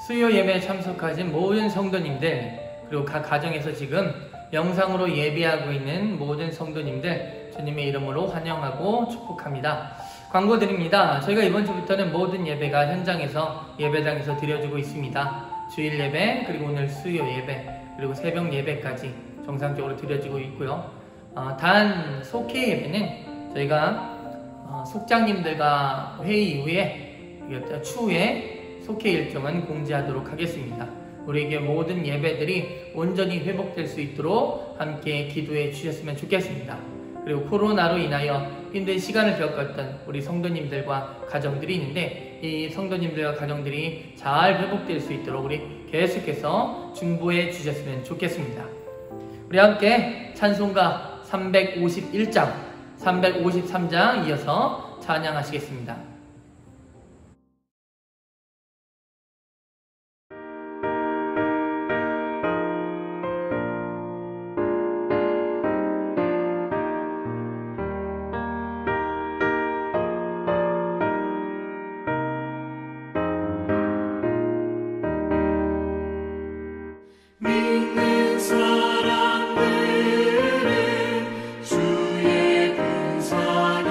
수요 예배에 참석하신 모든 성도님들, 그리고 각 가정에서 지금 영상으로 예배하고 있는 모든 성도님들 주님의 이름으로 환영하고 축복합니다. 광고 드립니다. 저희가 이번 주부터는 모든 예배가 현장에서 예배당에서 드려지고 있습니다. 주일 예배, 그리고 오늘 수요 예배, 그리고 새벽 예배까지 정상적으로 드려지고 있고요. 단 속회 예배는 저희가 속장님들과 회의 이후에 추후에 속회 일정은 공지하도록 하겠습니다. 우리에게 모든 예배들이 온전히 회복될 수 있도록 함께 기도해 주셨으면 좋겠습니다. 그리고 코로나로 인하여 힘든 시간을 겪었던 우리 성도님들과 가정들이 있는데, 이 성도님들과 가정들이 잘 회복될 수 있도록 우리 계속해서 중보해 주셨으면 좋겠습니다. 우리 함께 찬송가 351장, 353장 이어서 찬양하시겠습니다. 믿는 사람들은 주의 군사니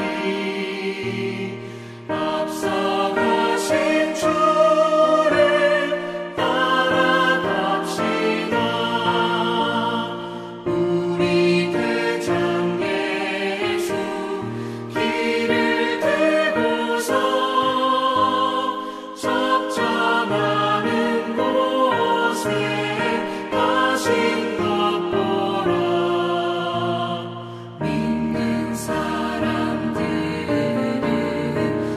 앞서가신 주를 따라갑시다. 우리 대장 예수 길을 들고서 적전하는 곳에 가신 것 보라. 믿는 사람들은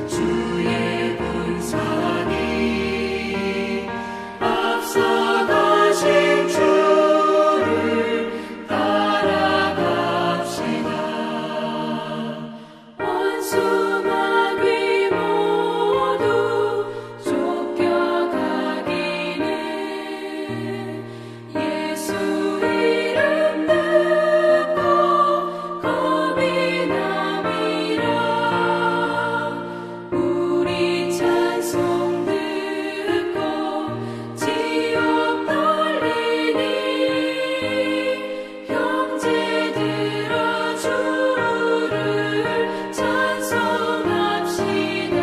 주의 군사니 앞서가신 주를 따라갑시다. 원수마귀 모두 쫓겨가기는 예수 이름 듣고 겁이 남이라. 우리 찬송 듣고 지옥 떨리니 형제들아 주를 찬송합시다.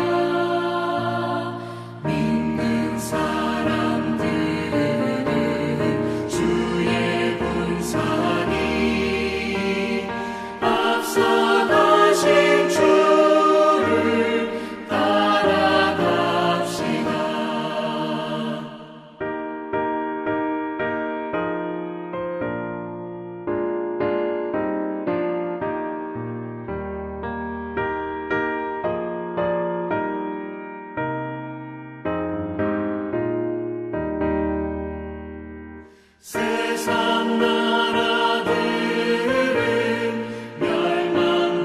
믿는 사람들은 주의 군사니 앞서가신 주를 따라갑시다. 세상 나라들은 멸망당하나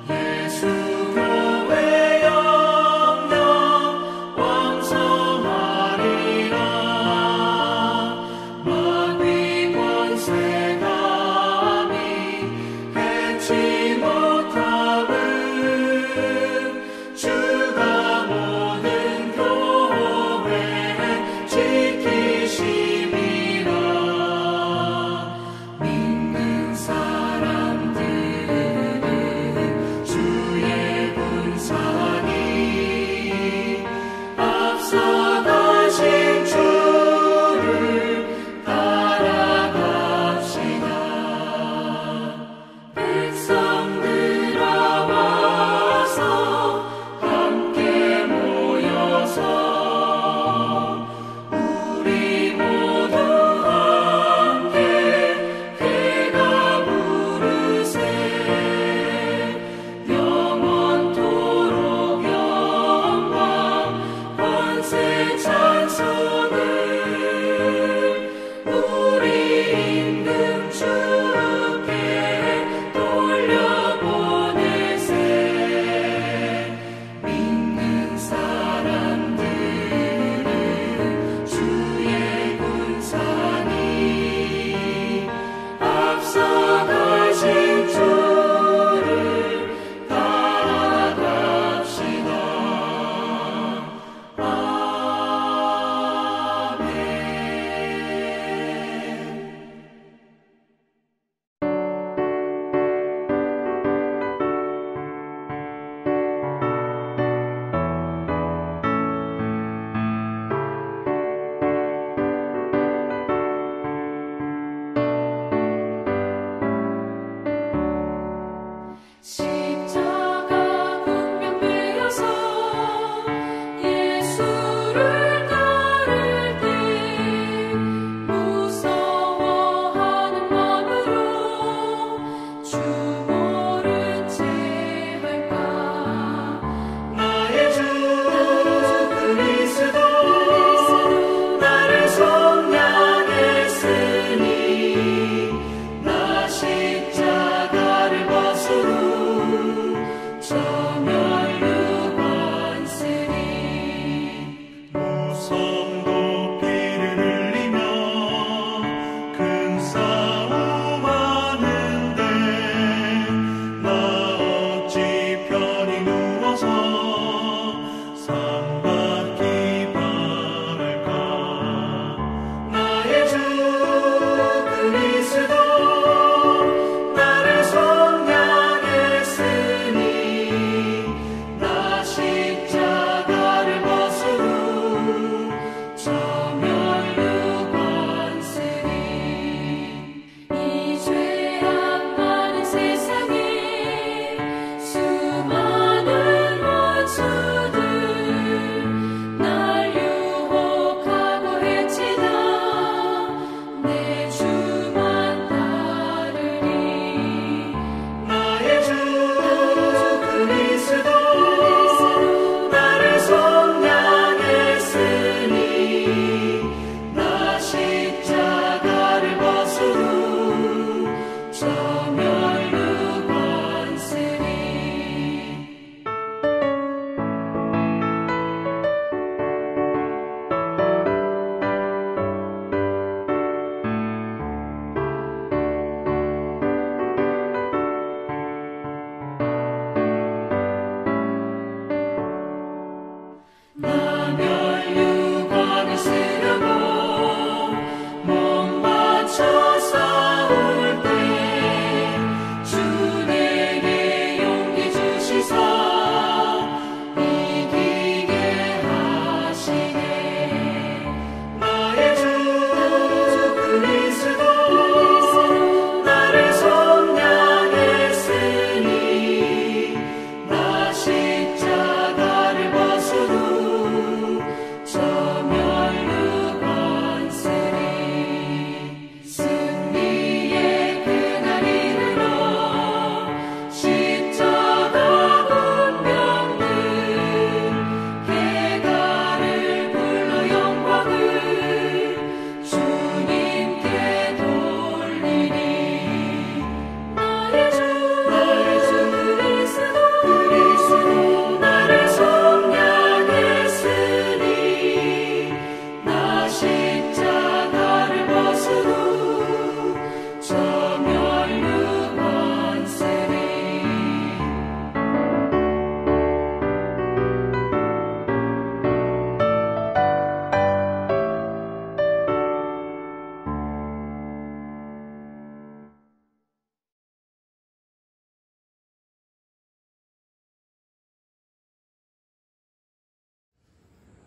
예수 교회 영영 왕성하리라. 마귀 권세 감히 해치 못함은 주가 모든 교회 지키심이라. 믿는 사람들은 주의 군사니 앞서가신 주를 따라갑시다. 백성들아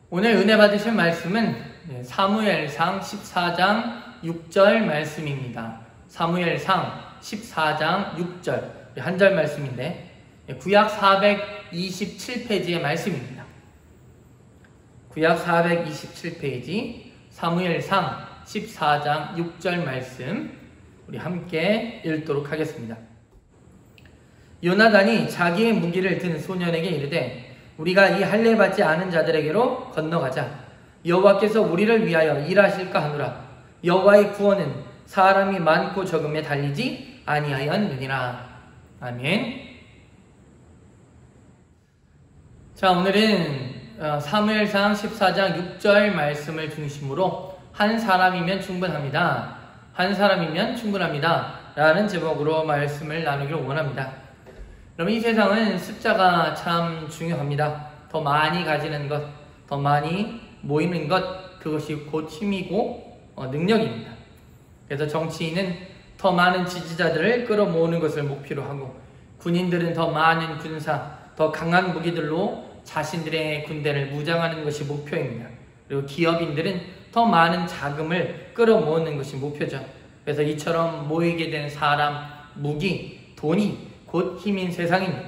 오늘 은혜 받으실 말씀은 사무엘상 14장 6절 말씀입니다. 사무엘상 14장 6절 한 절 말씀인데 구약 427페이지의 말씀입니다. 구약 427페이지 사무엘상 14장 6절 말씀 우리 함께 읽도록 하겠습니다. 요나단이 자기의 무기를 든 소년에게 이르되 우리가 이 할례 받지 않은 자들에게로 건너가자. 여호와께서 우리를 위하여 일하실까 하노라. 여호와의 구원은 사람이 많고 적음에 달리지 아니하였느니라. 아멘. 자, 오늘은 사무엘상 14장 6절 말씀을 중심으로 한 사람이면 충분합니다. 한 사람이면 충분합니다. 라는 제목으로 말씀을 나누기를 원합니다. 여러분, 이 세상은 숫자가 참 중요합니다. 더 많이 가지는 것, 더 많이 모이는 것, 그것이 곧 힘이고 능력입니다. 그래서 정치인은 더 많은 지지자들을 끌어모으는 것을 목표로 하고, 군인들은 더 많은 군사, 더 강한 무기들로 자신들의 군대를 무장하는 것이 목표입니다. 그리고 기업인들은 더 많은 자금을 끌어모으는 것이 목표죠. 그래서 이처럼 모이게 된 사람, 무기, 돈이 곧 힘인 세상입니다.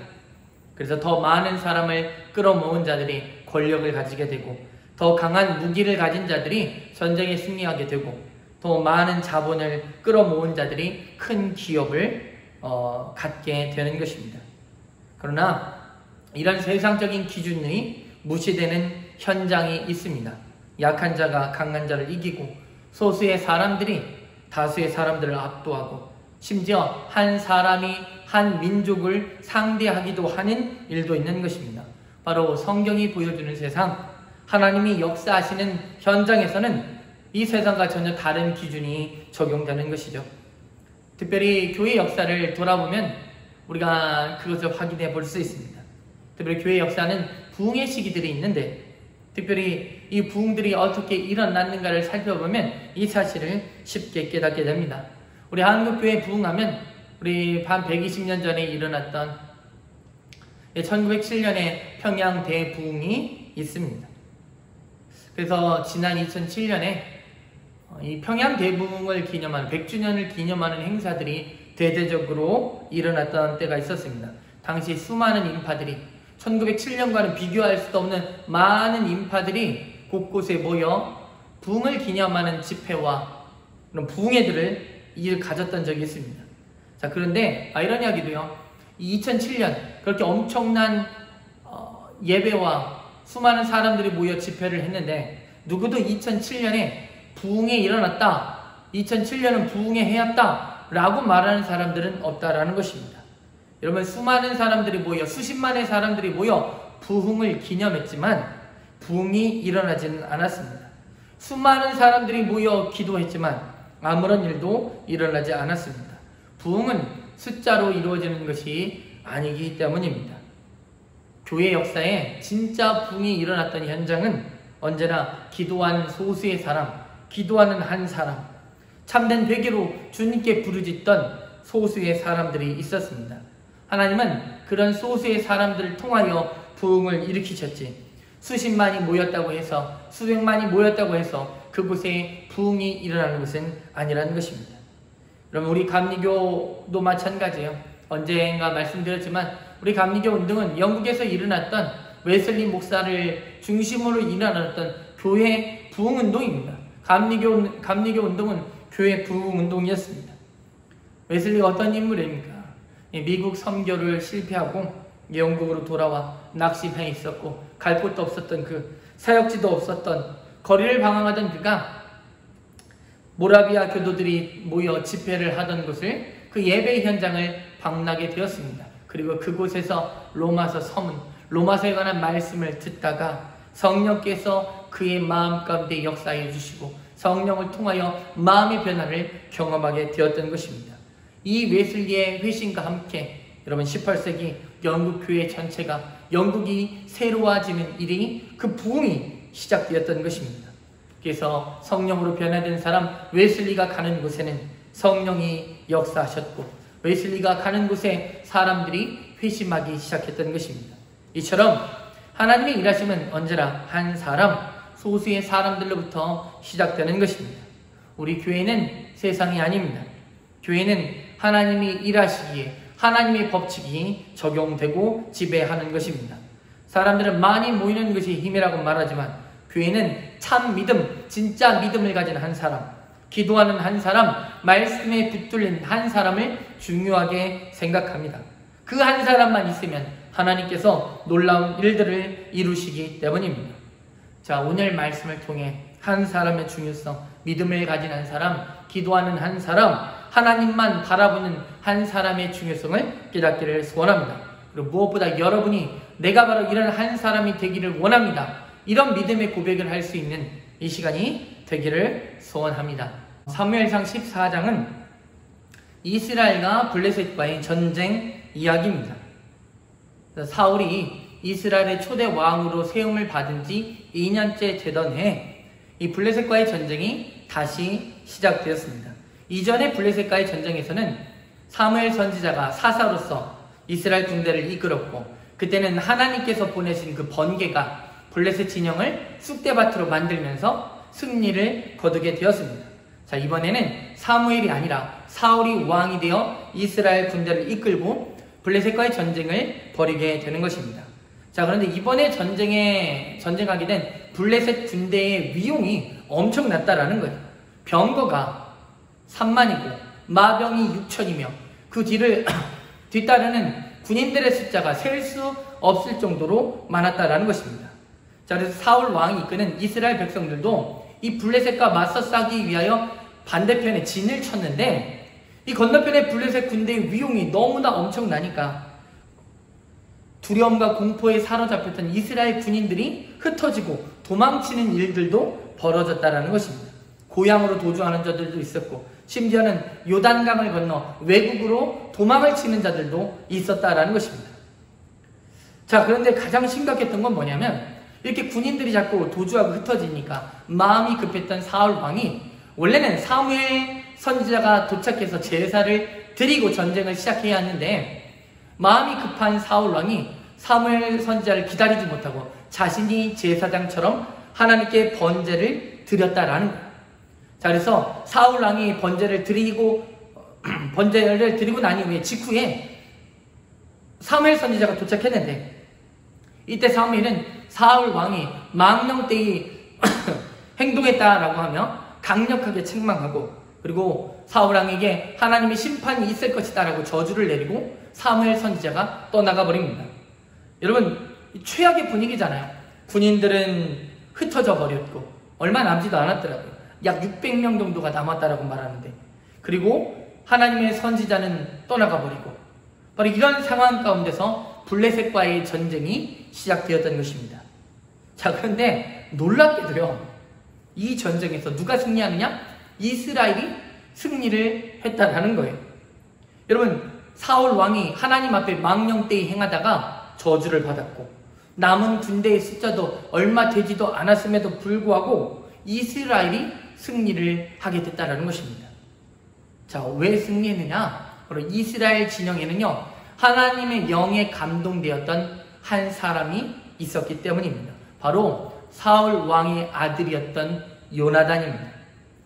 그래서 더 많은 사람을 끌어모은 자들이 권력을 가지게 되고, 더 강한 무기를 가진 자들이 전쟁에 승리하게 되고, 더 많은 자본을 끌어모은 자들이 큰 기업을 갖게 되는 것입니다. 그러나 이런 세상적인 기준이 무시되는 현장이 있습니다. 약한 자가 강한 자를 이기고, 소수의 사람들이 다수의 사람들을 압도하고, 심지어 한 사람이 한 민족을 상대하기도 하는 일도 있는 것입니다. 바로 성경이 보여주는 세상, 하나님이 역사하시는 현장에서는 이 세상과 전혀 다른 기준이 적용되는 것이죠. 특별히 교회 역사를 돌아보면 우리가 그것을 확인해 볼 수 있습니다. 특별히 교회 역사는 부흥의 시기들이 있는데, 특별히 이 부흥들이 어떻게 일어났는가를 살펴보면 이 사실을 쉽게 깨닫게 됩니다. 우리 한국교회 부흥하면 우리 한 120년 전에 일어났던 1907년에 평양 대부흥이 있습니다. 그래서 지난 2007년에 이 평양 대부흥을 기념하는 100주년을 기념하는 행사들이 대대적으로 일어났던 때가 있었습니다. 당시 수많은 인파들이 1907년과는 비교할 수도 없는 많은 인파들이 곳곳에 모여 부흥을 기념하는 집회와 그런 부흥회들을 가졌던 적이 있습니다. 자, 그런데 아이러니하게도요, 2007년 그렇게 엄청난 예배와 수많은 사람들이 모여 집회를 했는데, 누구도 2007년에 부흥에 일어났다, 2007년은 부흥에 해였다 라고 말하는 사람들은 없다라는 것입니다. 여러분, 수많은 사람들이 모여, 수십만의 사람들이 모여 부흥을 기념했지만 부흥이 일어나지는 않았습니다. 수많은 사람들이 모여 기도했지만 아무런 일도 일어나지 않았습니다. 부흥은 숫자로 이루어지는 것이 아니기 때문입니다. 교회 역사에 진짜 부흥이 일어났던 현장은 언제나 기도하는 소수의 사람, 기도하는 한 사람, 참된 회개로 주님께 부르짖던 소수의 사람들이 있었습니다. 하나님은 그런 소수의 사람들을 통하여 부흥을 일으키셨지, 수십만이 모였다고 해서, 수백만이 모였다고 해서 그곳에 부흥이 일어나는 것은 아니라는 것입니다. 여러분, 우리 감리교도 마찬가지예요. 언젠가 말씀드렸지만 우리 감리교 운동은 영국에서 일어났던 웨슬리 목사를 중심으로 일어났던 교회 부흥 운동입니다. 감리교 운동은 교회 부흥 운동이었습니다. 웨슬리가 어떤 인물입니까? 미국 선교를 실패하고 영국으로 돌아와 낚시해 있었고, 갈 곳도 없었던 그, 사역지도 없었던, 거리를 방황하던 그가 모라비아 교도들이 모여 집회를 하던 곳을, 그 예배 현장을 방문하게 되었습니다. 그리고 그곳에서 로마서 서문, 로마서에 관한 말씀을 듣다가 성령께서 그의 마음 가운데 역사해 주시고 성령을 통하여 마음의 변화를 경험하게 되었던 것입니다. 이 웨슬리의 회심과 함께 여러분, 18세기 영국 교회 전체가, 영국이 새로워지는 일이, 그 부흥이 시작되었던 것입니다. 그래서 성령으로 변화된 사람 웨슬리가 가는 곳에는 성령이 역사하셨고, 웨슬리가 가는 곳에 사람들이 회심하기 시작했던 것입니다. 이처럼 하나님의 일하심은 언제나 한 사람, 소수의 사람들로부터 시작되는 것입니다. 우리 교회는 세상이 아닙니다. 교회는 하나님이 일하시기에 하나님의 법칙이 적용되고 지배하는 것입니다. 사람들은 많이 모이는 것이 힘이라고 말하지만 교회는 참 믿음, 진짜 믿음을 가진 한 사람, 기도하는 한 사람, 말씀에 붙들린 한 사람을 중요하게 생각합니다. 그 한 사람만 있으면 하나님께서 놀라운 일들을 이루시기 때문입니다. 자, 오늘 말씀을 통해 한 사람의 중요성, 믿음을 가진 한 사람, 기도하는 한 사람, 하나님만 바라보는 한 사람의 중요성을 깨닫기를 소원합니다. 그리고 무엇보다 여러분이 내가 바로 이런 한 사람이 되기를 원합니다. 이런 믿음의 고백을 할 수 있는 이 시간이 되기를 소원합니다. 사무엘상 14장은 이스라엘과 블레셋과의 전쟁 이야기입니다. 사울이 이스라엘의 초대 왕으로 세움을 받은 지 2년째 되던 해 이 블레셋과의 전쟁이 다시 시작되었습니다. 이전의 블레셋과의 전쟁에서는 사무엘 선지자가 사사로서 이스라엘 군대를 이끌었고 그때는 하나님께서 보내신 그 번개가 블레셋 진영을 쑥대밭으로 만들면서 승리를 거두게 되었습니다. 자, 이번에는 사무엘이 아니라 사울이 왕이 되어 이스라엘 군대를 이끌고 블레셋과의 전쟁을 벌이게 되는 것입니다. 자, 그런데 이번에 전쟁하게 된 블레셋 군대의 위용이 엄청났다라는 거예요. 병거가 3만이고 마병이 6천이며 그 뒤따르는 군인들의 숫자가 셀 수 없을 정도로 많았다라는 것입니다. 자, 그래서 사울 왕이 이끄는 이스라엘 백성들도 이 블레셋과 맞서 싸기 위하여 반대편에 진을 쳤는데 이 건너편의 블레셋 군대의 위용이 너무나 엄청나니까 두려움과 공포에 사로잡혔던 이스라엘 군인들이 흩어지고 도망치는 일들도 벌어졌다라는 것입니다. 고향으로 도주하는 자들도 있었고 심지어는 요단강을 건너 외국으로 도망을 치는 자들도 있었다라는 것입니다. 자, 그런데 가장 심각했던 건 뭐냐면 이렇게 군인들이 자꾸 도주하고 흩어지니까 마음이 급했던 사울 왕이 원래는 사무엘 선지자가 도착해서 제사를 드리고 전쟁을 시작해야 하는데 마음이 급한 사울 왕이 사무엘 선지자를 기다리지 못하고 자신이 제사장처럼 하나님께 번제를 드렸다라는 거예요. 자, 그래서 사울 왕이 번제를 드리고 난 이후에 직후에 사무엘 선지자가 도착했는데 이때 사무엘은 사울 왕이 망령되이 행동했다라고 하며 강력하게 책망하고 그리고 사울 왕에게 하나님의 심판이 있을 것이다 라고 저주를 내리고 사무엘 선지자가 떠나가 버립니다. 여러분, 최악의 분위기잖아요. 군인들은 흩어져 버렸고 얼마 남지도 않았더라고요. 약 600명 정도가 남았다라고 말하는데 그리고 하나님의 선지자는 떠나가 버리고 바로 이런 상황 가운데서 블레셋과의 전쟁이 시작되었던 것입니다. 자, 그런데 놀랍게도요, 이 전쟁에서 누가 승리하느냐? 이스라엘이 승리를 했다라는 거예요. 여러분, 사울 왕이 하나님 앞에 망령되이 행하다가 저주를 받았고 남은 군대의 숫자도 얼마 되지도 않았음에도 불구하고 이스라엘이 승리를 하게 됐다라는 것입니다. 자, 왜 승리했느냐? 바로 이스라엘 진영에는요, 하나님의 영에 감동되었던 한 사람이 있었기 때문입니다. 바로 사울 왕의 아들이었던 요나단입니다.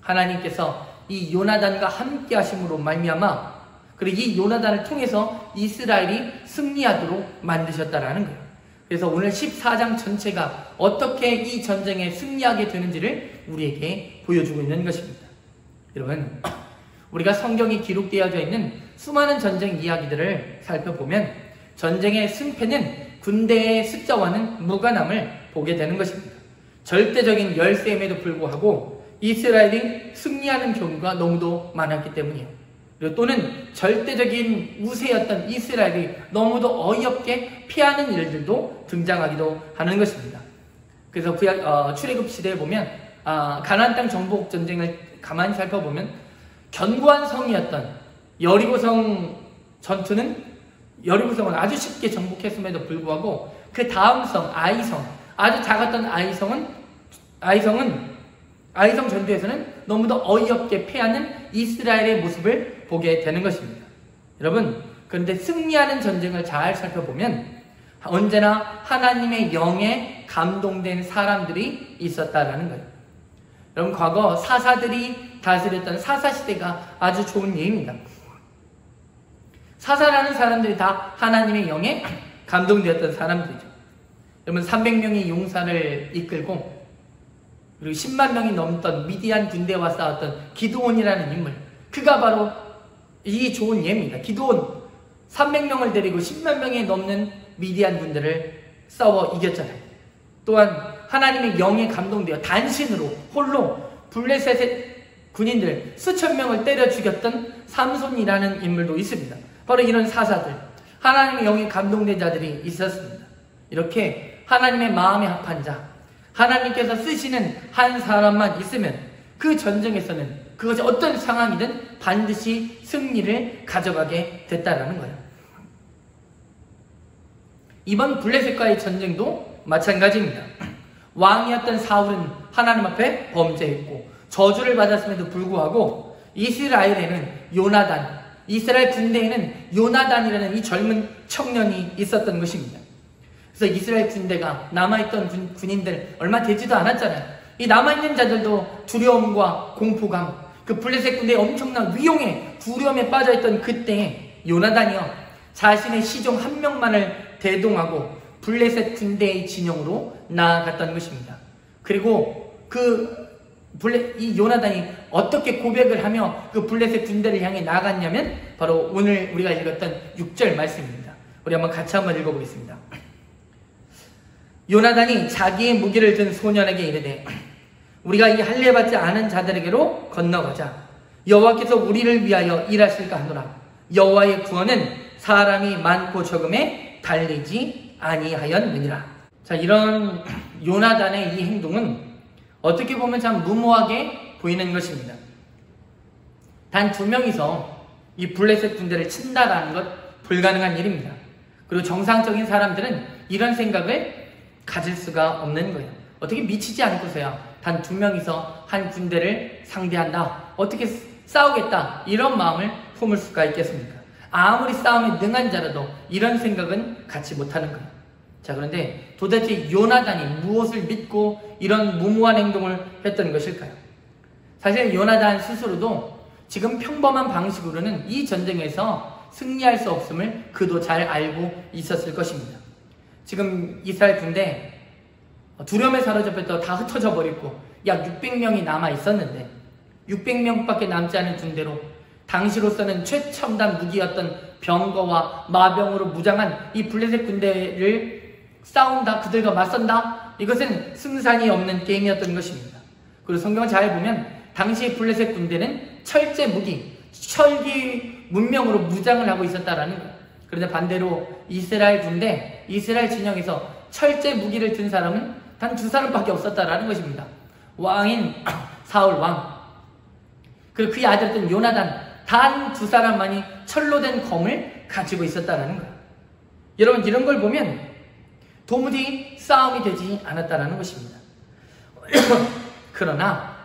하나님께서 이 요나단과 함께 하심으로 말미암아 그리고 이 요나단을 통해서 이스라엘이 승리하도록 만드셨다라는 거예요. 그래서 오늘 14장 전체가 어떻게 이 전쟁에 승리하게 되는지를 우리에게 보여주고 있는 것입니다. 여러분, 우리가 성경이 기록되어져 있는 수많은 전쟁 이야기들을 살펴보면 전쟁의 승패는 군대의 숫자와는 무관함을 보게 되는 것입니다. 절대적인 열세임에도 불구하고 이스라엘이 승리하는 경우가 너무도 많았기 때문이에요. 그리고 또는 절대적인 우세였던 이스라엘이 너무도 어이없게 피하는 일들도 등장하기도 하는 것입니다. 그래서 출애굽 시대에 보면 가나안 땅 정복 전쟁을 가만히 살펴보면 견고한 성이었던 여리고성 전투는 여리고성은 아주 쉽게 정복했음에도 불구하고 그 다음 성 아이성, 아주 작았던 아이성 전투에서는 너무도 어이없게 패하는 이스라엘의 모습을 보게 되는 것입니다. 여러분, 그런데 승리하는 전쟁을 잘 살펴보면 언제나 하나님의 영에 감동된 사람들이 있었다라는 거예요. 여러분, 과거 사사들이 다스렸던 사사시대가 아주 좋은 예입니다. 사사라는 사람들이 다 하나님의 영에 감동되었던 사람들이죠. 여러분, 300명의 용사를 이끌고 그리고 10만 명이 넘던 미디안 군대와 싸웠던 기드온이라는 인물, 그가 바로 이 좋은 예입니다. 기드온 300명을 데리고 10만 명이 넘는 미디안 군대를 싸워 이겼잖아요. 또한 하나님의 영에 감동되어 단신으로 홀로 블레셋의 군인들 수천 명을 때려 죽였던 삼손이라는 인물도 있습니다. 바로 이런 사사들, 하나님의 영에 감동된 자들이 있었습니다. 이렇게 하나님의 마음에 합한 자, 하나님께서 쓰시는 한 사람만 있으면 그 전쟁에서는 그것이 어떤 상황이든 반드시 승리를 가져가게 됐다라는 거예요. 이번 블레셋과의 전쟁도 마찬가지입니다. 왕이었던 사울은 하나님 앞에 범죄했고 저주를 받았음에도 불구하고 이스라엘에는 요나단, 이스라엘 군대에는 요나단이라는 이 젊은 청년이 있었던 것입니다. 그래서 이스라엘 군대가 남아있던 군인들 얼마 되지도 않았잖아요. 이 남아있는 자들도 두려움과 공포감, 그 블레셋 군대의 엄청난 위용에 두려움에 빠져있던 그때에 요나단이요, 자신의 시종 한 명만을 대동하고 블레셋 군대의 진영으로 나아갔던 것입니다. 그리고 이 요나단이 어떻게 고백을 하며 그 블레셋 군대를 향해 나아갔냐면 바로 오늘 우리가 읽었던 6절 말씀입니다. 우리 같이 한번 읽어보겠습니다. 요나단이 자기의 무기를 든 소년에게 이르되 우리가 이 할례받지 않은 자들에게로 건너가자. 여호와께서 우리를 위하여 일하실까 하노라. 여호와의 구원은 사람이 많고 적음에 달리지 아니하였느니라. 자, 이런 요나단의 이 행동은 어떻게 보면 참 무모하게 보이는 것입니다. 단 2명이서 이 블레셋 군대를 친다라는 것 불가능한 일입니다. 그리고 정상적인 사람들은 이런 생각을 가질 수가 없는 거예요. 어떻게 미치지 않고서야 단 2명이서 한 군대를 상대한다, 어떻게 싸우겠다, 이런 마음을 품을 수가 있겠습니까? 아무리 싸움에 능한 자라도 이런 생각은 갖지 못하는 거예요. 자, 그런데 도대체 요나단이 무엇을 믿고 이런 무모한 행동을 했던 것일까요? 사실 요나단 스스로도 지금 평범한 방식으로는 이 전쟁에서 승리할 수 없음을 그도 잘 알고 있었을 것입니다. 지금 이스라엘 군대 두려움에 사로잡혔다 다 흩어져 버리고 약 600명이 남아 있었는데 600명밖에 남지 않은 군대로 당시로서는 최첨단 무기였던 병거와 마병으로 무장한 이 블레셋 군대를 싸운다, 그들과 맞선다, 이것은 승산이 없는 게임이었던 것입니다. 그리고 성경을 잘 보면 당시 블레셋 군대는 철제 무기, 철기 문명으로 무장을 하고 있었다라는 거예요. 그런데 반대로 이스라엘 군대, 이스라엘 진영에서 철제 무기를 든 사람은 단 2사람밖에 없었다라는 것입니다. 왕인 사울 왕, 그리고 그의 아들이었던 요나단, 단 2사람만이 철로 된 검을 가지고 있었다라는 거예요. 여러분, 이런 걸 보면 도무지 싸움이 되지 않았다라는 것입니다. 그러나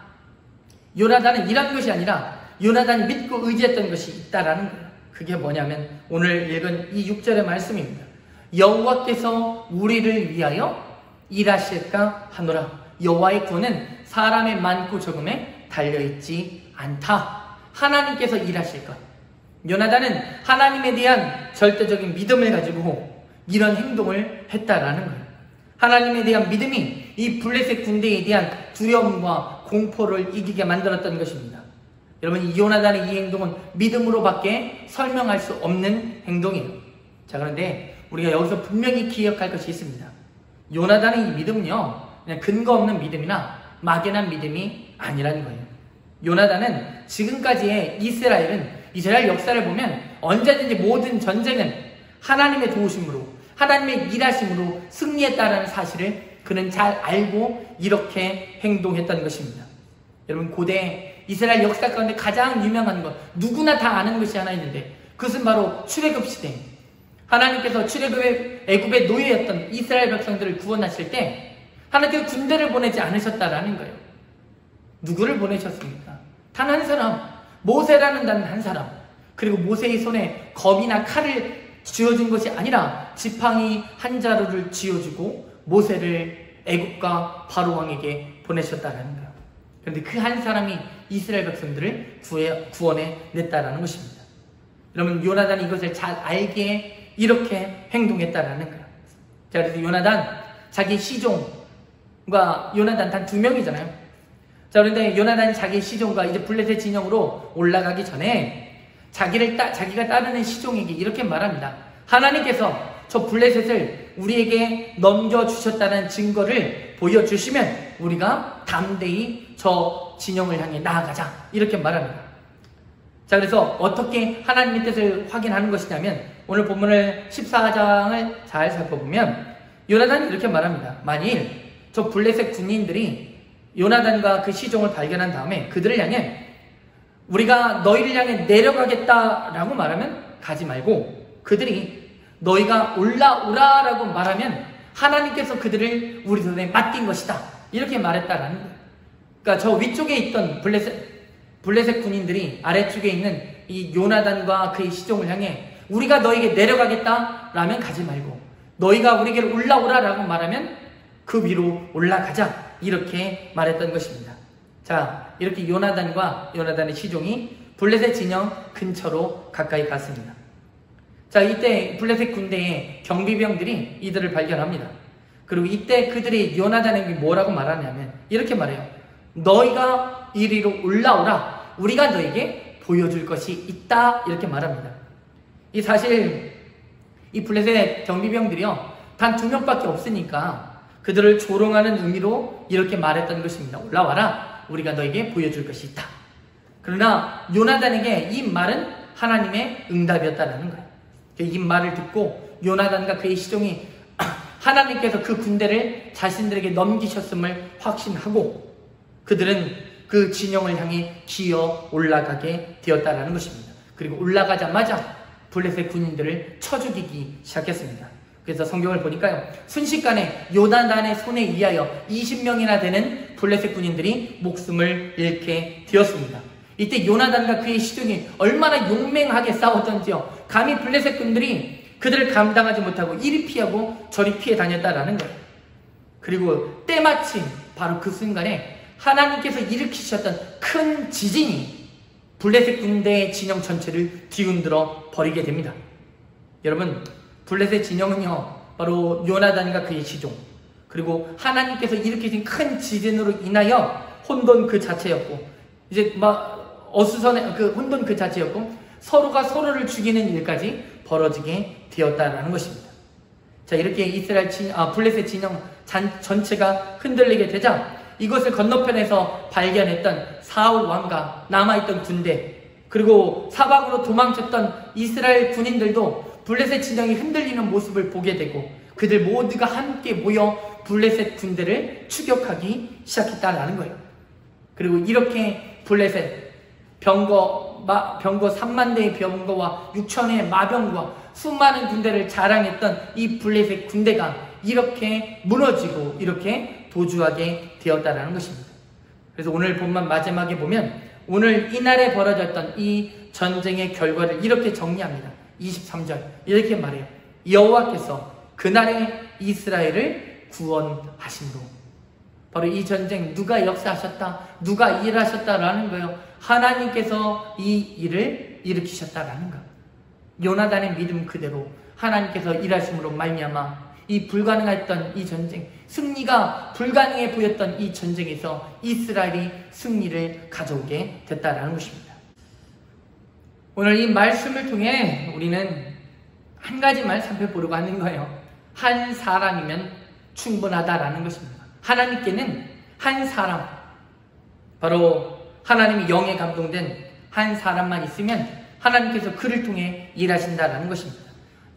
요나단은 이런 것이 아니라 요나단이 믿고 의지했던 것이 있다라는 거예요. 그게 뭐냐면 오늘 읽은 이 6절의 말씀입니다. 여호와께서 우리를 위하여 일하실까 하노라. 여호와의 구원은 사람의 많고 적음에 달려있지 않다. 하나님께서 일하실 것. 요나단은 하나님에 대한 절대적인 믿음을 가지고 이런 행동을 했다라는 거예요. 하나님에 대한 믿음이 이 블레셋 군대에 대한 두려움과 공포를 이기게 만들었던 것입니다. 여러분, 이 요나단의 이 행동은 믿음으로밖에 설명할 수 없는 행동이에요. 자, 그런데 우리가 여기서 분명히 기억할 것이 있습니다. 요나단의 이 믿음은요, 그냥 근거 없는 믿음이나 막연한 믿음이 아니라는 거예요. 요나단은 지금까지의 이스라엘 역사를 보면 언제든지 모든 전쟁은 하나님의 도우심으로, 하나님의 일하심으로 승리했다라는 사실을 그는 잘 알고 이렇게 행동했던 것입니다. 여러분, 고대 이스라엘 역사 가운데 가장 유명한 것, 누구나 다 아는 것이 하나 있는데 그것은 바로 출애굽 시대. 하나님께서 출애굽의 애굽의 노예였던 이스라엘 백성들을 구원하실 때 하나님께서 군대를 보내지 않으셨다라는 거예요. 누구를 보내셨습니까? 단 한 사람, 모세라는 단 한 사람. 그리고 모세의 손에 검이나 칼을 쥐어준 것이 아니라 지팡이 한 자루를 쥐어주고 모세를 애국과 바로 왕에게 보내셨다라는 거예요. 그런데 그 한 사람이 이스라엘 백성들을 구원해 냈다라는 것입니다. 여러분, 요나단이 이것을 잘 알기에 이렇게 행동했다라는 거예요. 자, 그래서 요나단, 자기 시종과 요나단 단 2명이잖아요. 자, 그런데 요나단이 자기 시종과 이제 블레셋 진영으로 올라가기 전에 자기가 따르는 시종에게 이렇게 말합니다. 하나님께서 저 블레셋을 우리에게 넘겨주셨다는 증거를 보여주시면 우리가 담대히 저 진영을 향해 나아가자, 이렇게 말합니다. 자, 그래서 어떻게 하나님의 뜻을 확인하는 것이냐면 오늘 본문을 14장을 잘 살펴보면 요나단이 이렇게 말합니다. 만일 저 블레셋 군인들이 요나단과 그 시종을 발견한 다음에 그들을 향해 우리가 너희를 향해 내려가겠다라고 말하면 가지 말고, 그들이 너희가 올라오라라고 말하면 하나님께서 그들을 우리 손에 맡긴 것이다, 이렇게 말했다라는 거예요. 그러니까 저 위쪽에 있던 블레셋 군인들이 아래쪽에 있는 이 요나단과 그의 시종을 향해 우리가 너에게 내려가겠다라면 가지 말고, 너희가 우리에게 올라오라라고 말하면 그 위로 올라가자, 이렇게 말했던 것입니다. 자, 이렇게 요나단의 시종이 블레셋 진영 근처로 가까이 갔습니다. 자, 이때 블레셋 군대의 경비병들이 이들을 발견합니다. 그리고 이때 그들이 요나단에게 뭐라고 말하냐면 이렇게 말해요. 너희가 이리로 올라오라, 우리가 너에게 보여줄 것이 있다, 이렇게 말합니다. 사실 이 블레셋 경비병들이요, 단 2명밖에 없으니까 그들을 조롱하는 의미로 이렇게 말했던 것입니다. 올라와라, 우리가 너에게 보여줄 것이 있다. 그러나 요나단에게 이 말은 하나님의 응답이었다는 거예요. 이 말을 듣고 요나단과 그의 시종이 하나님께서 그 군대를 자신들에게 넘기셨음을 확신하고 그들은 그 진영을 향해 기어 올라가게 되었다는 것입니다. 그리고 올라가자마자 블레셋 군인들을 쳐 죽이기 시작했습니다. 그래서 성경을 보니까요, 순식간에 요나단의 손에 의하여 20명이나 되는 블레셋 군인들이 목숨을 잃게 되었습니다. 이때 요나단과 그의 시종이 얼마나 용맹하게 싸웠던지요, 감히 블레셋 군들이 그들을 감당하지 못하고 이리 피하고 저리 피해 다녔다라는 거예요. 그리고 때마침 바로 그 순간에 하나님께서 일으키셨던 큰 지진이 블레셋 군대의 진영 전체를 뒤흔들어 버리게 됩니다. 여러분, 블레셋 진영은요, 바로 요나단과 그의 시종, 그리고 하나님께서 일으키신 큰 지진으로 인하여 혼돈 그 자체였고, 이제 어수선의 그 혼돈 그 자체였고, 서로가 서로를 죽이는 일까지 벌어지게 되었다라는 것입니다. 자, 이렇게 블레셋 진영 전체가 흔들리게 되자 이것을 건너편에서 발견했던 사울 왕과 남아있던 군대, 그리고 사방으로 도망쳤던 이스라엘 군인들도 블레셋 진영이 흔들리는 모습을 보게 되고 그들 모두가 함께 모여 블레셋 군대를 추격하기 시작했다라는 거예요. 그리고 이렇게 블레셋 병거 3만 대의 병거와 6천의 마병과 수많은 군대를 자랑했던 이 블레셋 군대가 이렇게 무너지고 이렇게 도주하게 되었다라는 것입니다. 그래서 오늘 본문 마지막에 보면 오늘 이날에 벌어졌던 이 전쟁의 결과를 이렇게 정리합니다. 23절 이렇게 말해요. 여호와께서 그날에 이스라엘을 구원하심으로. 바로 이 전쟁 누가 역사하셨다, 누가 일하셨다라는 거예요. 하나님께서 이 일을 일으키셨다라는 거. 요나단의 믿음 그대로 하나님께서 일하심으로 말미암아 이 불가능했던 이 전쟁, 승리가 불가능해 보였던 이 전쟁에서 이스라엘이 승리를 가져오게 됐다라는 것입니다. 오늘 이 말씀을 통해 우리는 한 가지만 살펴보려고 하는 거예요. 한 사람이면 충분하다라는 것입니다. 하나님께는 한 사람, 바로 하나님이 영에 감동된 한 사람만 있으면 하나님께서 그를 통해 일하신다라는 것입니다.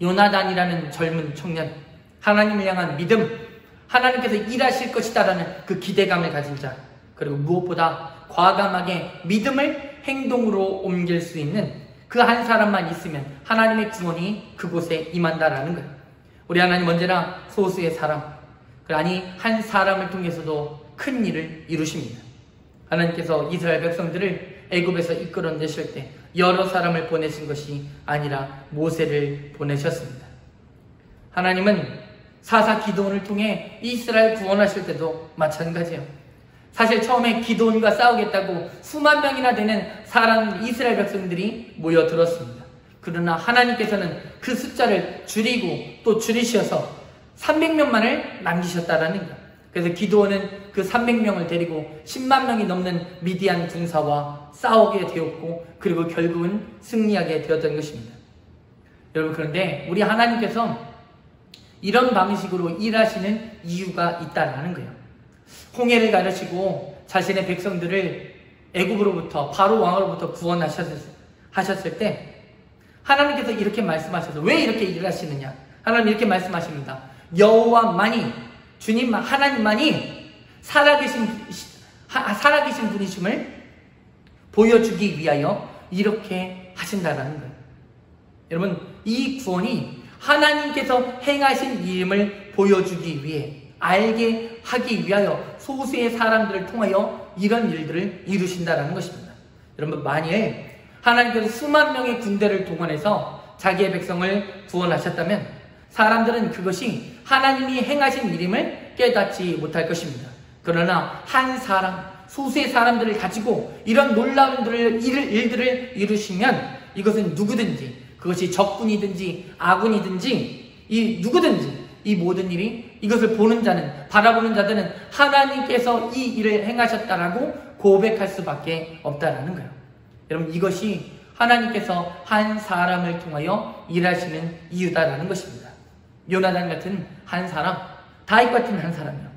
요나단이라는 젊은 청년, 하나님을 향한 믿음, 하나님께서 일하실 것이다라는 그 기대감을 가진 자, 그리고 무엇보다 과감하게 믿음을 행동으로 옮길 수 있는 그 한 사람만 있으면 하나님의 구원이 그곳에 임한다라는 거예요. 우리 하나님 언제나 소수의 사람, 아니 한 사람을 통해서도 큰 일을 이루십니다. 하나님께서 이스라엘 백성들을 애굽에서 이끌어내실 때 여러 사람을 보내신 것이 아니라 모세를 보내셨습니다. 하나님은 사사 기드온을 통해 이스라엘 구원하실 때도 마찬가지예요. 사실 처음에 기드온과 싸우겠다고 수만 명이나 되는 사람 이스라엘 백성들이 모여들었습니다. 그러나 하나님께서는 그 숫자를 줄이고 또 줄이셔서 300명만을 남기셨다라는 거예요. 그래서 기드온은 그 300명을 데리고 10만 명이 넘는 미디안 군사와 싸우게 되었고, 그리고 결국은 승리하게 되었던 것입니다. 여러분, 그런데 우리 하나님께서 이런 방식으로 일하시는 이유가 있다라는 거예요. 홍해를 가르치고 자신의 백성들을 애굽으로부터, 바로 왕으로부터 구원하셨을 때 하나님께서 이렇게 말씀하셔서, 왜 이렇게 일하시느냐? 하나님 이렇게 말씀하십니다. 여호와만이, 주님 하나님만이 살아계신 분이심을 보여주기 위하여 이렇게 하신다라는 거예요. 여러분, 이 구원이 하나님께서 행하신 일임을 보여주기 위해, 알게 하기 위하여 소수의 사람들을 통하여 이런 일들을 이루신다라는 것입니다. 여러분, 만일 하나님께서 수만 명의 군대를 동원해서 자기의 백성을 구원하셨다면 사람들은 그것이 하나님이 행하신 일임을 깨닫지 못할 것입니다. 그러나 한 사람, 소수의 사람들을 가지고 이런 놀라운 일들을 이루시면 이것은 누구든지, 그것이 적군이든지 아군이든지 누구든지 이 모든 일이, 이것을 보는 자는, 바라보는 자들은 하나님께서 이 일을 행하셨다라고 고백할 수밖에 없다라는 거예요. 여러분, 이것이 하나님께서 한 사람을 통하여 일하시는 이유다라는 것입니다. 요나단 같은 한 사람, 다윗 같은 한 사람이요,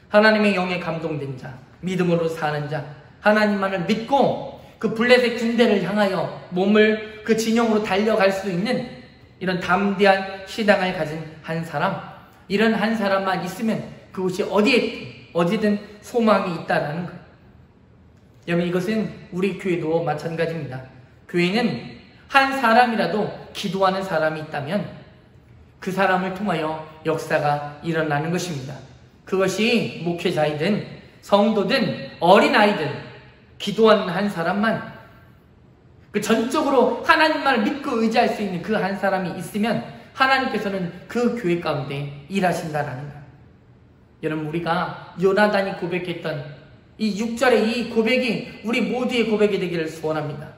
하나님의 영에 감동된 자, 믿음으로 사는 자, 하나님만을 믿고 그 블레셋 군대를 향하여 몸을 그 진영으로 달려갈 수 있는 이런 담대한 신앙을 가진 한 사람, 이런 한 사람만 있으면 그곳이 어디든 소망이 있다라는 거예요. 여러분, 이것은 우리 교회도 마찬가지입니다. 교회는 한 사람이라도 기도하는 사람이 있다면 그 사람을 통하여 역사가 일어나는 것입니다. 그것이 목회자이든 성도든 어린아이든 기도하는 한 사람만, 그 전적으로 하나님만을 믿고 의지할 수 있는 그 한 사람이 있으면 하나님께서는 그 교회 가운데 일하신다라는 거예요. 여러분, 우리가 요나단이 고백했던 이 6절의 이 고백이 우리 모두의 고백이 되기를 소원합니다.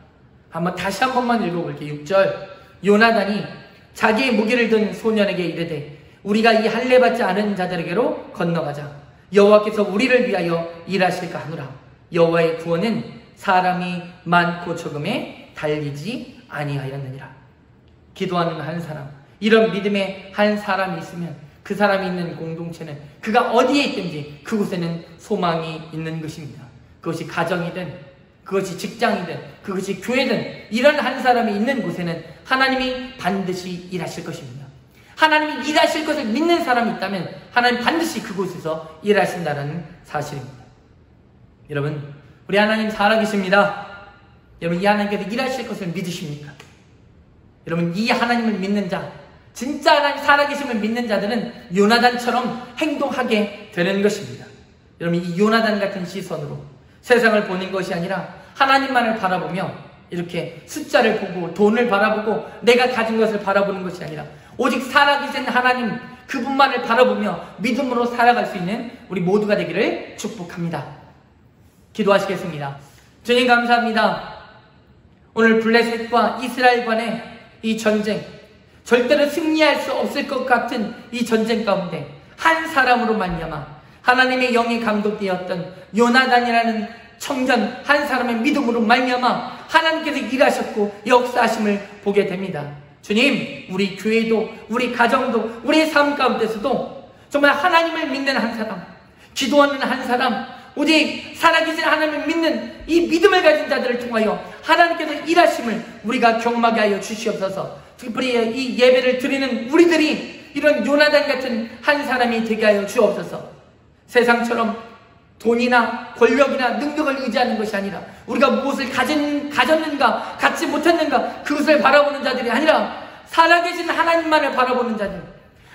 다시 한 번만 읽어볼게요. 6절. 요나단이 자기의 무기를 든 소년에게 이르되 우리가 이 할례 받지 않은 자들에게로 건너가자. 여호와께서 우리를 위하여 일하실까 하노라. 여호와의 구원은 사람이 많고 적음에 달리지 아니하였느니라. 기도하는 한 사람, 이런 믿음의 한 사람이 있으면 그 사람이 있는 공동체는, 그가 어디에 있든지 그곳에는 소망이 있는 것입니다. 그것이 가정이든 그것이 직장이든 그것이 교회든 이런 한 사람이 있는 곳에는 하나님이 반드시 일하실 것입니다. 하나님이 일하실 것을 믿는 사람이 있다면 하나님 반드시 그곳에서 일하신다는 사실입니다. 여러분, 우리 하나님 살아계십니다. 여러분, 이 하나님께서 일하실 것을 믿으십니까? 여러분, 이 하나님을 믿는 자, 진짜 하나님 살아계심을 믿는 자들은 요나단처럼 행동하게 되는 것입니다. 여러분, 이 요나단 같은 시선으로 세상을 보는 것이 아니라 하나님만을 바라보며, 이렇게 숫자를 보고 돈을 바라보고 내가 가진 것을 바라보는 것이 아니라 오직 살아계신 하나님 그분만을 바라보며 믿음으로 살아갈 수 있는 우리 모두가 되기를 축복합니다. 기도하시겠습니다. 주님, 감사합니다. 오늘 블레셋과 이스라엘 간의 이 전쟁, 절대로 승리할 수 없을 것 같은 이 전쟁 가운데 한 사람으로 말미암아 하나님의 영이 감독되었던 요나단이라는 청년 한 사람의 믿음으로 말미암아 하나님께서 일하셨고 역사하심을 보게 됩니다. 주님, 우리 교회도, 우리 가정도, 우리의 삶 가운데서도 정말 하나님을 믿는 한 사람, 기도하는 한 사람, 오직 살아계신 하나님을 믿는 이 믿음을 가진 자들을 통하여 하나님께서 일하심을 우리가 경험하게 하여 주시옵소서. 특별히 이 예배를 드리는 우리들이 이런 요나단 같은 한 사람이 되게 하여 주옵소서. 세상처럼 돈이나 권력이나 능력을 의지하는 것이 아니라 우리가 무엇을 가졌는가, 갖지 못했는가 그것을 바라보는 자들이 아니라 살아계신 하나님만을 바라보는 자들,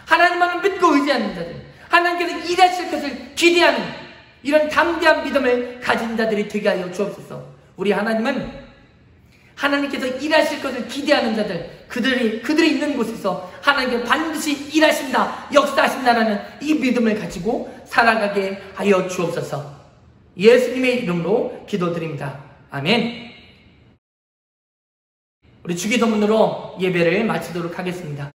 하나님만을 믿고 의지하는 자들, 하나님께서 일하실 것을 기대하는 이런 담대한 믿음을 가진 자들이 되게 하여 주옵소서. 우리 하나님은 하나님께서 일하실 것을 기대하는 자들, 그들이 있는 곳에서 하나님께서 반드시 일하신다, 역사하신다라는 이 믿음을 가지고 살아가게 하여 주옵소서. 예수님의 이름으로 기도드립니다. 아멘. 우리 주기도문으로 예배를 마치도록 하겠습니다.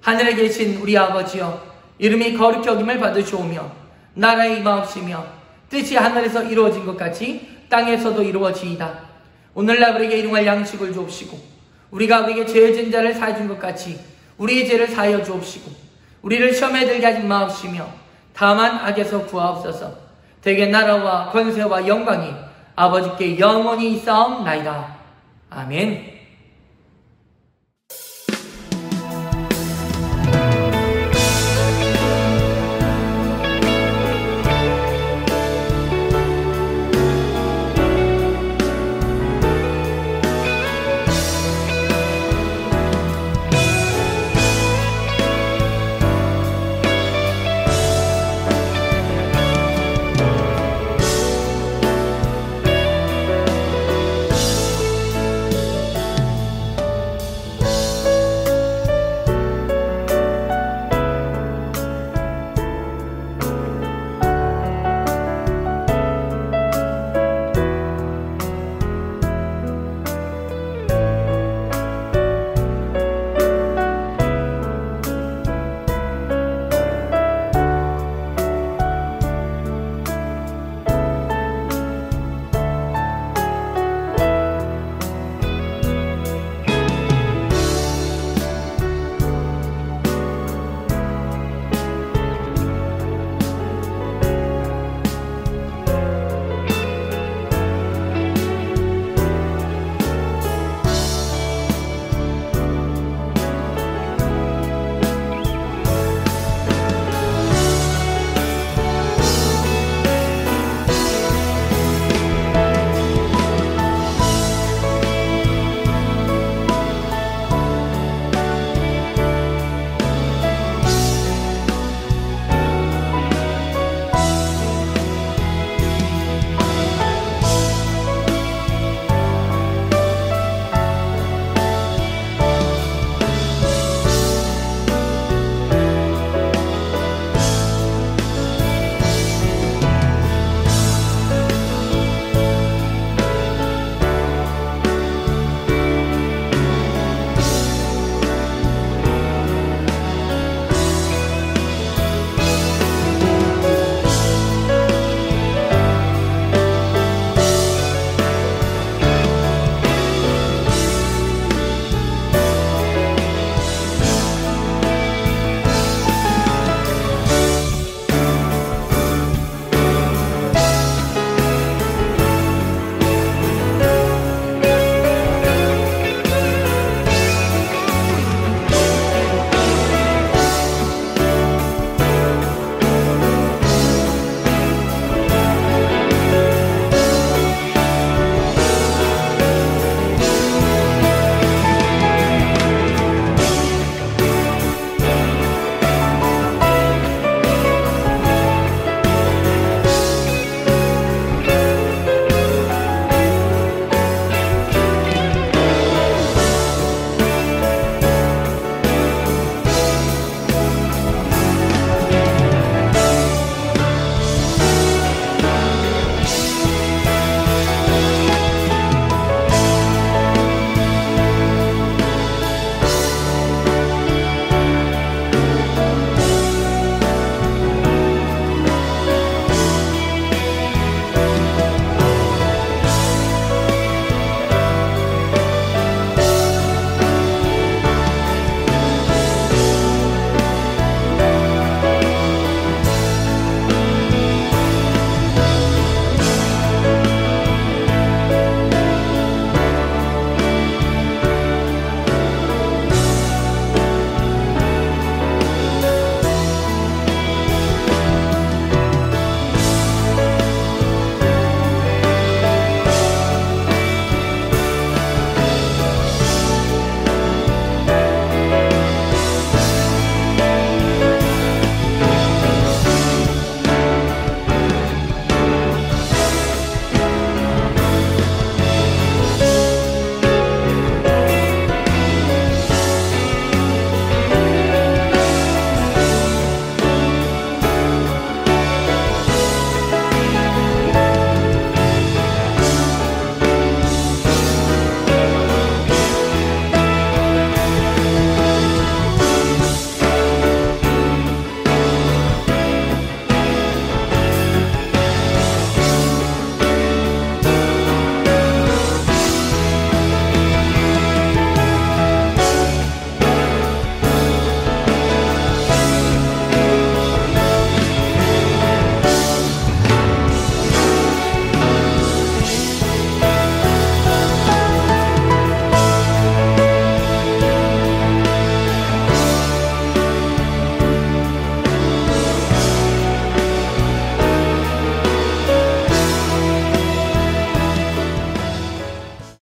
하늘에 계신 우리 아버지여, 이름이 거룩히 여김을 받으시오며 나라의 임하옵시며 뜻이 하늘에서 이루어진 것 같이 땅에서도 이루어지이다. 오늘날 우리에게 일용할 양식을 주옵시고 우리가 우리에게 죄진 자를 사해 준 것 같이 우리의 죄를 사하여 주옵시고 우리를 시험에 들게 하지 마옵시며 다만 악에서 구하옵소서. 대개 나라와 권세와 영광이 아버지께 영원히 있사옵나이다. 아멘.